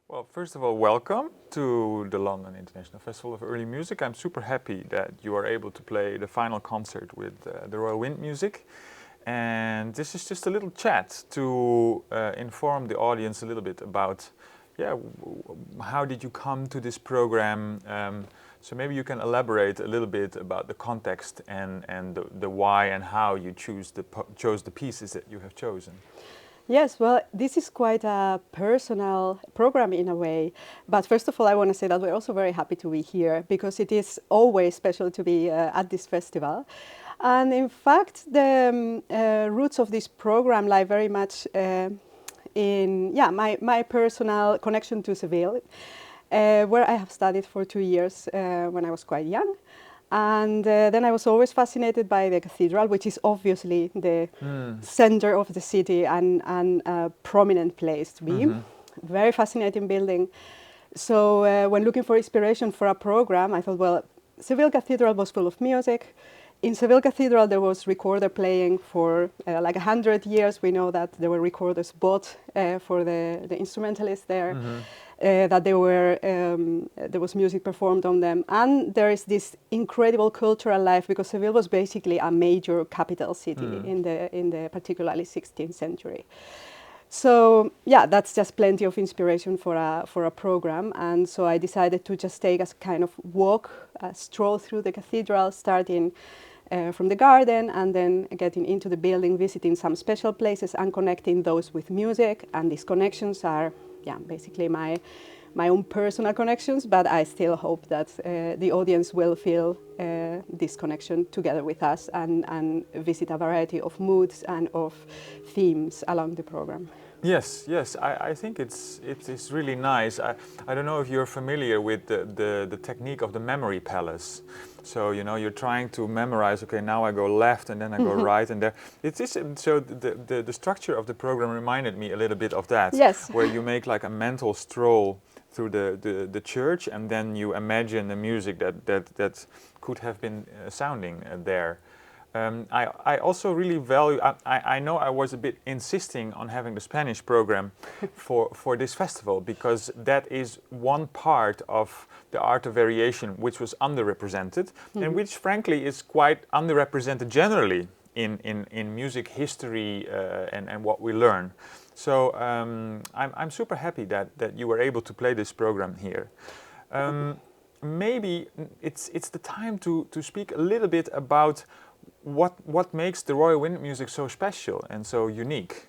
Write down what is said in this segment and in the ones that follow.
Well, first of all, welcome to the London International Festival of Early Music. I'm super happy that you are able to play the final concert with the Royal Wind Music. And this is just a little chat to inform the audience a little bit about, how did you come to this program? So maybe you can elaborate a little bit about the context and the why and how you chose the pieces that you have chosen. Yes, well, this is quite a personal program in a way. But first of all, I want to say that we're also very happy to be here because it is always special to be at this festival. And in fact, the roots of this program lie very much in my personal connection to Seville, where I have studied for 2 years when I was quite young. And then I was always fascinated by the cathedral, which is obviously the center of the city and a prominent place to be. Very fascinating building. So when looking for inspiration for a program, I thought, well, Seville Cathedral was full of music. In Seville Cathedral, there was recorder playing for like 100 years. We know that there were recorders bought for the instrumentalists there. That there was music performed on them, and there is this incredible cultural life because Seville was basically a major capital city in the particularly 16th century. So yeah, that's just plenty of inspiration for a program, and so I decided to just take a kind of walk, a stroll through the cathedral, starting from the garden and then getting into the building, visiting some special places and connecting those with music. And these connections are basically my own personal connections, but I still hope that the audience will feel this connection together with us and visit a variety of moods and of themes along the program. Yes, I think it is really nice. I don't know if you're familiar with the technique of the memory palace. So you're trying to memorize. Okay, now I go left and then I go right, and there. It is so the structure of the program reminded me a little bit of that. Yes. Where you make like a mental stroll through the church, and then you imagine the music that could have been sounding there. I also really value, I know I was a bit insisting on having the Spanish program for this festival because that is one part of the art of variation which was underrepresented and which frankly is quite underrepresented generally in music history and what we learn. So I'm super happy that you were able to play this program here. Maybe it's the time to speak a little bit about what makes the Royal Wind Music so special and so unique?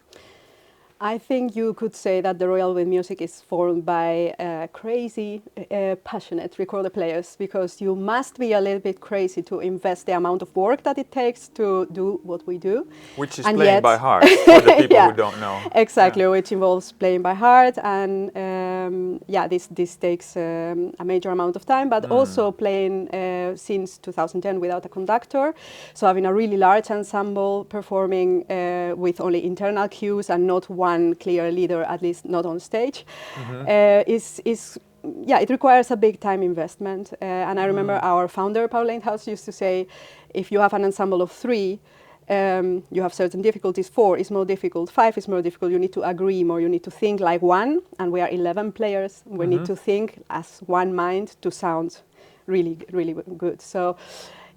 I think you could say that the Royal Wind Music is formed by crazy, passionate recorder players, because you must be a little bit crazy to invest the amount of work that it takes to do what we do. Which is and playing by heart, for the people who don't know. Exactly, which involves playing by heart, and this takes a major amount of time, but also playing since 2010 without a conductor. So having a really large ensemble performing with only internal cues and not one clear leader, at least not on stage, it requires a big time investment. And I remember our founder, Paul House, used to say, if you have an ensemble of 3, you have certain difficulties. 4 is more difficult, 5 is more difficult. You need to agree more, you need to think like one, and we are 11 players. We need to think as one mind to sound really, really good. So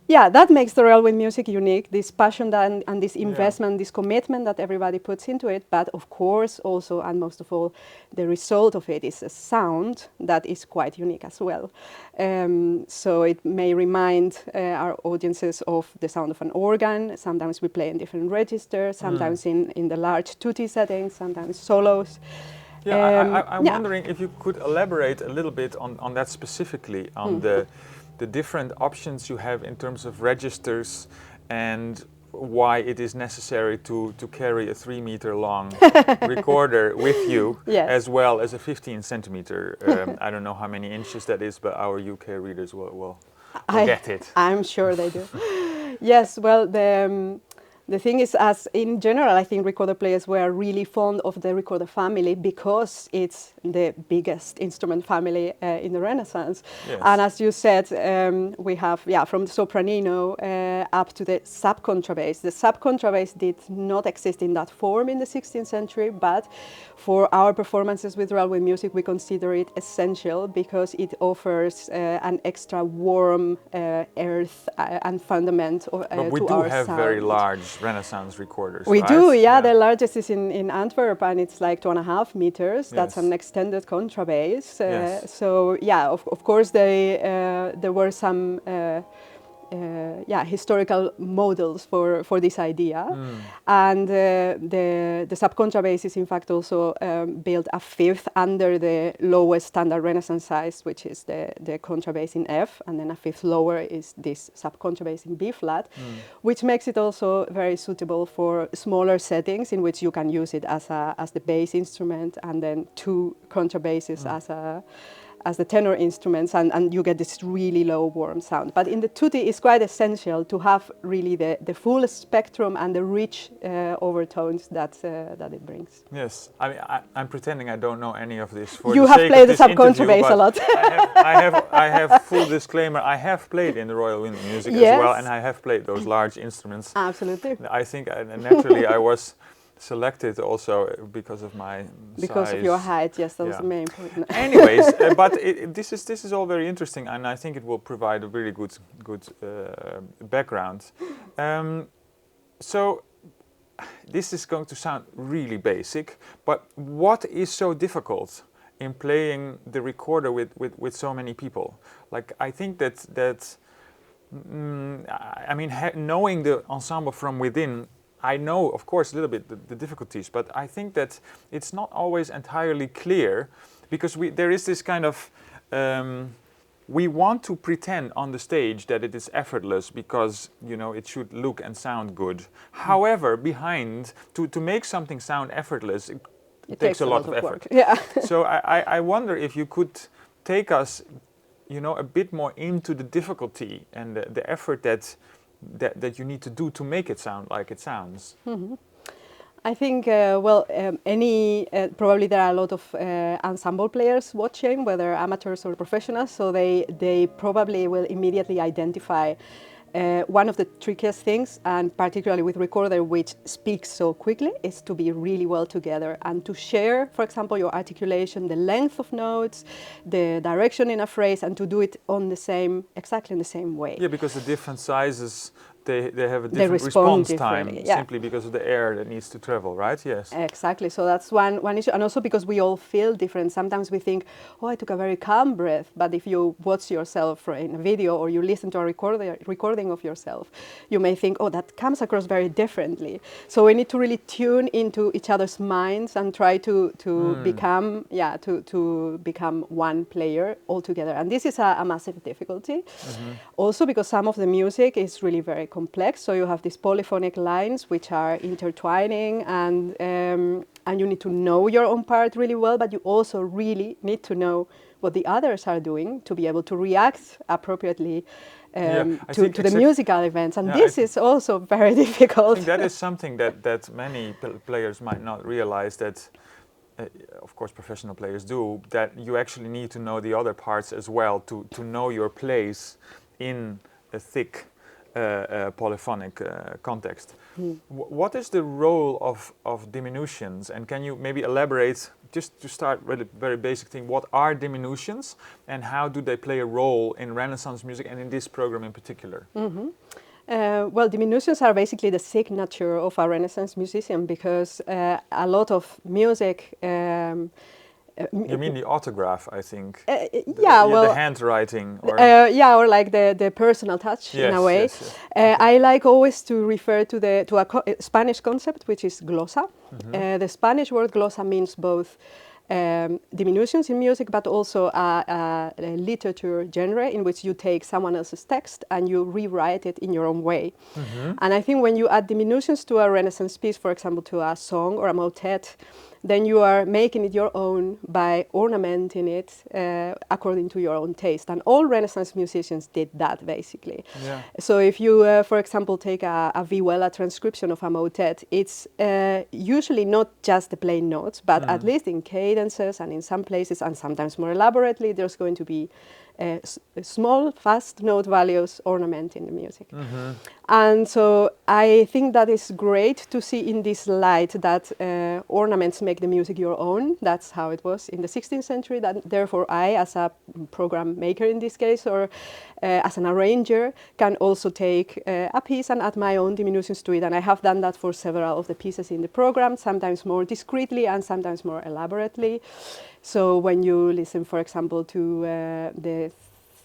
yeah, that makes the Royal Wind Music unique, this passion and this investment, this commitment that everybody puts into it. But of course, also, and most of all, the result of it is a sound that is quite unique as well. So it may remind our audiences of the sound of an organ. Sometimes we play in different registers, sometimes in the large tutti settings, sometimes solos. I'm wondering if you could elaborate a little bit on that specifically, on the different options you have in terms of registers and why it is necessary to carry a 3-meter long recorder with you, as well as a 15 centimeter. I don't know how many inches that is, but our UK readers will get it. I'm sure they do. Yes, well, The thing is, as in general, I think recorder players were really fond of the recorder family because it's the biggest instrument family in the Renaissance. Yes. And as you said, we have, from the sopranino up to the subcontrabass. The subcontrabass did not exist in that form in the 16th century, but for our performances with railway music, we consider it essential because it offers an extra warm earth and fundament to our sound. But we do have very large Renaissance recorders, We right? do, yeah. The largest is in Antwerp, and it's like 2.5 meters. That's Yes. an extended contrabass. Yes. So yeah, of course, there were some historical models for this idea, and the subcontrabass is in fact also built a fifth under the lowest standard Renaissance size, which is the contrabass in F, and then a fifth lower is this subcontrabass in B flat, which makes it also very suitable for smaller settings in which you can use it as the bass instrument, and then two contrabasses as the tenor instruments, and you get this really low warm sound. But in the tutti, it's quite essential to have really the full spectrum and the rich overtones that it brings. Yes, I mean, I'm pretending I don't know any of this. For You the have sake played of the this interview, subcontrabass a but lot. I have full disclaimer. I have played in the Royal Wind Music as well, and I have played those large instruments. Absolutely. I think naturally I was selected also because of my because size. of your height. Yes, that was Yeah. the main point. Anyways, but this is all very interesting, and I think it will provide a really good background. So this is going to sound really basic, but what is so difficult in playing the recorder with so many people? Like, I think that I mean, knowing the ensemble from within, I know, of course, a little bit the difficulties, but I think that it's not always entirely clear, because there is this kind of we want to pretend on the stage that it is effortless because, you know, it should look and sound good. However, behind to make something sound effortless, it takes a lot of effort. Work. Yeah. So I wonder if you could take us, you know, a bit more into the difficulty and the effort that you need to do to make it sound like it sounds. Mm-hmm. I think, probably there are a lot of ensemble players watching, whether amateurs or professionals, so they probably will immediately identify one of the trickiest things, and particularly with recorder, which speaks so quickly, is to be really well together and to share, for example, your articulation, the length of notes, the direction in a phrase, and to do it on exactly in the same way. Yeah, because the different sizes, they have a different response time, simply because of the air that needs to travel, right? Yes. Exactly. So that's one issue, and also because we all feel different. Sometimes we think, oh, I took a very calm breath, but if you watch yourself in a video or you listen to a recording of yourself, you may think, oh, that comes across very differently. So we need to really tune into each other's minds and try to become one player altogether. And this is a massive difficulty. Mm-hmm. Also because some of the music is really very complex. So you have these polyphonic lines which are intertwining, and you need to know your own part really well, but you also really need to know what the others are doing to be able to react appropriately to the musical events. And this is also very difficult. I think that is something that many players might not realize, that of course professional players do, that you actually need to know the other parts as well to know your place in a thick polyphonic context. What is the role of diminutions, and can you maybe elaborate, just to start with a very basic thing, what are diminutions and how do they play a role in Renaissance music and in this program in particular? Mm-hmm. Well, diminutions are basically the signature of a Renaissance musician, because a lot of music you mean the autograph, I think? The handwriting, or or like the personal touch, in a way. Yes, yes. I like always to refer to a Spanish concept, which is glosa. Mm-hmm. The Spanish word glosa means both diminutions in music, but also a literature genre in which you take someone else's text and you rewrite it in your own way. And I think when you add diminutions to a Renaissance piece, for example, to a song or a motet, then you are making it your own by ornamenting it according to your own taste. And all Renaissance musicians did that, basically. Yeah. So if you, for example, take a vihuela transcription of a motet, it's usually not just the plain notes, but at least in cadences and in some places, and sometimes more elaborately, there's going to be small, fast note values ornamenting the music. And so I think that is great to see in this light that ornaments make the music your own. That's how it was in the 16th century. That therefore I, as a program maker in this case, or as an arranger, can also take a piece and add my own diminutions to it. And I have done that for several of the pieces in the program, sometimes more discreetly and sometimes more elaborately. So when you listen, for example, to the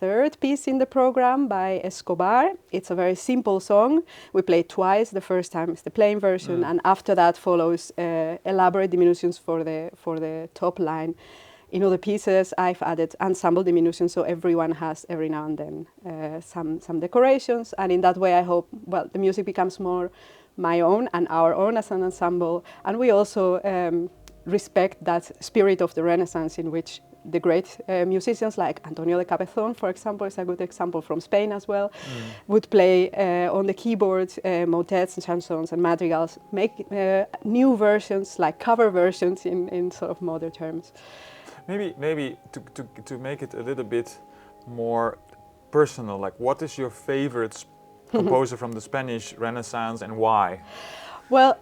third piece in the program by Escobar, it's a very simple song. We play it twice. The first time is the plain version, and after that follows elaborate diminutions for the top line. In other pieces, I've added ensemble diminutions, so everyone has every now and then some decorations, and in that way I hope, well, the music becomes more my own and our own as an ensemble, and we also respect that spirit of the Renaissance in which the great musicians like Antonio de Cabezón, for example, is a good example from Spain as well, would play on the keyboard motets and chansons and madrigals, make new versions, like cover versions in sort of modern terms. Maybe to make it a little bit more personal, like what is your favorite composer from the Spanish Renaissance and why? Well,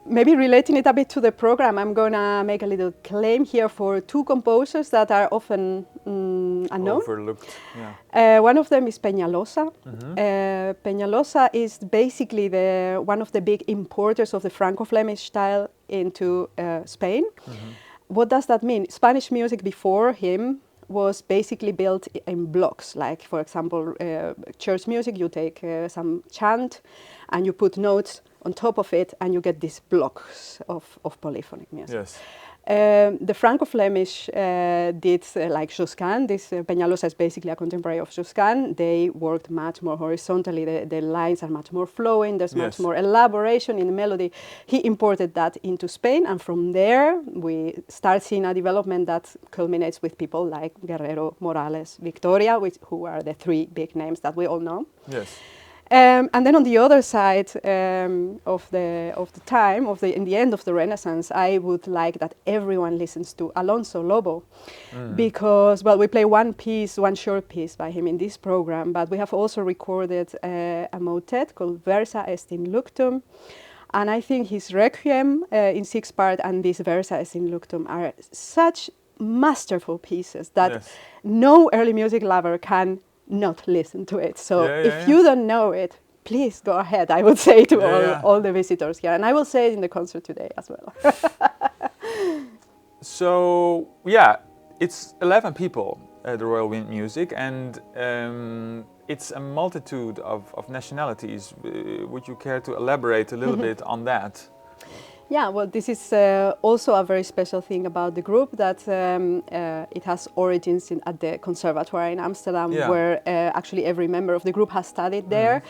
maybe relating it a bit to the program, I'm going to make a little claim here for two composers that are often unknown. Overlooked, yeah. One of them is Peñalosa. Peñalosa is basically one of the big importers of the Franco-Flemish style into Spain. What does that mean? Spanish music before him was basically built in blocks. Like, for example, church music, you take some chant and you put notes on top of it and you get these blocks of polyphonic music. Yes. The Franco-Flemish did like Josquin. This Peñalosa is basically a contemporary of Josquin. They worked much more horizontally. The lines are much more flowing. There's much more elaboration in the melody. He imported that into Spain, and from there we start seeing a development that culminates with people like Guerrero, Morales, Victoria, who are the three big names that we all know. Yes. And then on the other side of the time, in the end of the Renaissance, I would like that everyone listens to Alonso Lobo, because, well, we play one short piece by him in this program, but we have also recorded a motet called Versa est in luctum, and I think his Requiem in 6 parts and this Versa est in luctum are such masterful pieces that no early music lover can not listen to it. So if you don't know it, please go ahead, I would say to all the visitors here. And I will say it in the concert today as well. So, yeah, it's 11 people at the Royal Wind Music, and it's a multitude of nationalities. Would you care to elaborate a little bit on that? Yeah, well, this is also a very special thing about the group, that it has origins at the Conservatoire in Amsterdam, where actually every member of the group has studied there.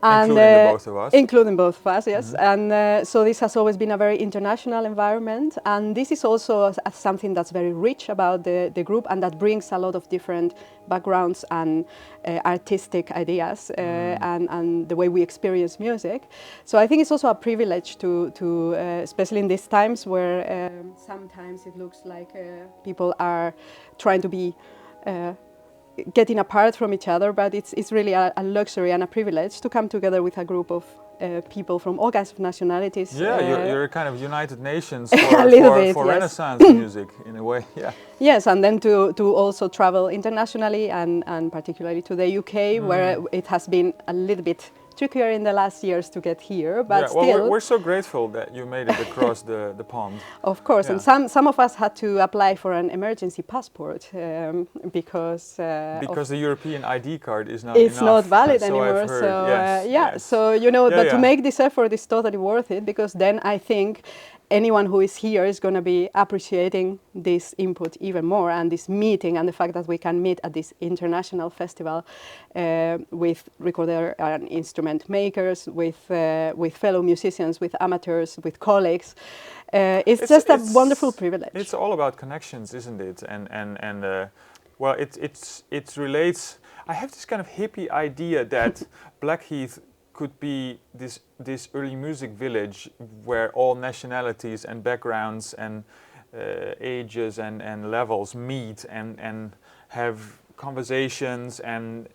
And, including the both of us. Including both of us, yes. And so this has always been a very international environment. And this is also something that's very rich about the group, and that brings a lot of different backgrounds and artistic ideas and the way we experience music. So I think it's also a privilege to especially in these times where sometimes it looks like people are trying to be getting apart from each other, but it's really a luxury and a privilege to come together with a group of people from all kinds of nationalities. Yeah, you're a kind of United Nations for Renaissance music in a way. Yeah. Yes, and then to also travel internationally and particularly to the UK, where it has been a little bit trickier in the last years to get here, but still... we're so grateful that you made it across the pond. Of course, and some of us had to apply for an emergency passport because the European ID card is not it's enough. not valid so anymore. I've heard. So so you know, but to make this effort is totally worth it, because then I think anyone who is here is going to be appreciating this input even more, and this meeting and the fact that we can meet at this international festival with recorder and instrument makers, with fellow musicians, with amateurs, with colleagues. It's just a wonderful privilege. It's all about connections, isn't it? Well, it relates. I have this kind of hippie idea that Blackheath could be this early music village where all nationalities and backgrounds and ages and levels meet and have conversations, and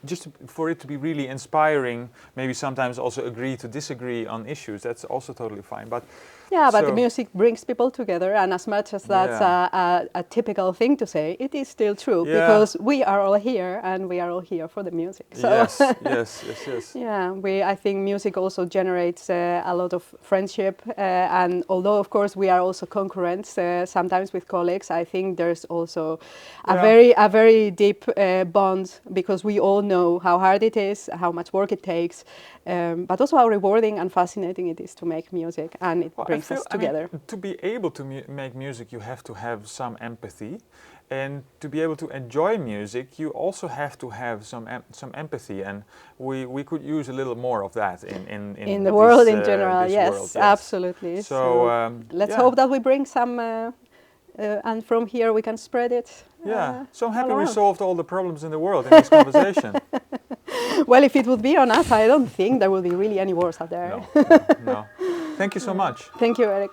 just for it to be really inspiring, maybe sometimes also agree to disagree on issues. That's also totally fine. But yeah, but the music brings people together, and as much as that's a typical thing to say, it is still true, because we are all here, and we are all here for the music. So yes. Yeah, I think music also generates a lot of friendship, and although of course we are also concurrents sometimes with colleagues, I think there's also a very deep bond, because we all know how hard it is, how much work it takes, but also how rewarding and fascinating it is to make music, and it brings us together. I mean, to be able to make music, you have to have some empathy, and to be able to enjoy music, you also have to have some empathy, and we could use a little more of that in the world in general. Yes, world, yes, absolutely. So let's hope that we bring some, and from here we can spread it. Yeah, so I'm happy we solved all the problems in the world in this conversation. Well, if it would be on us, I don't think there will be really any wars out there. No. Thank you so much. Thank you, Erik.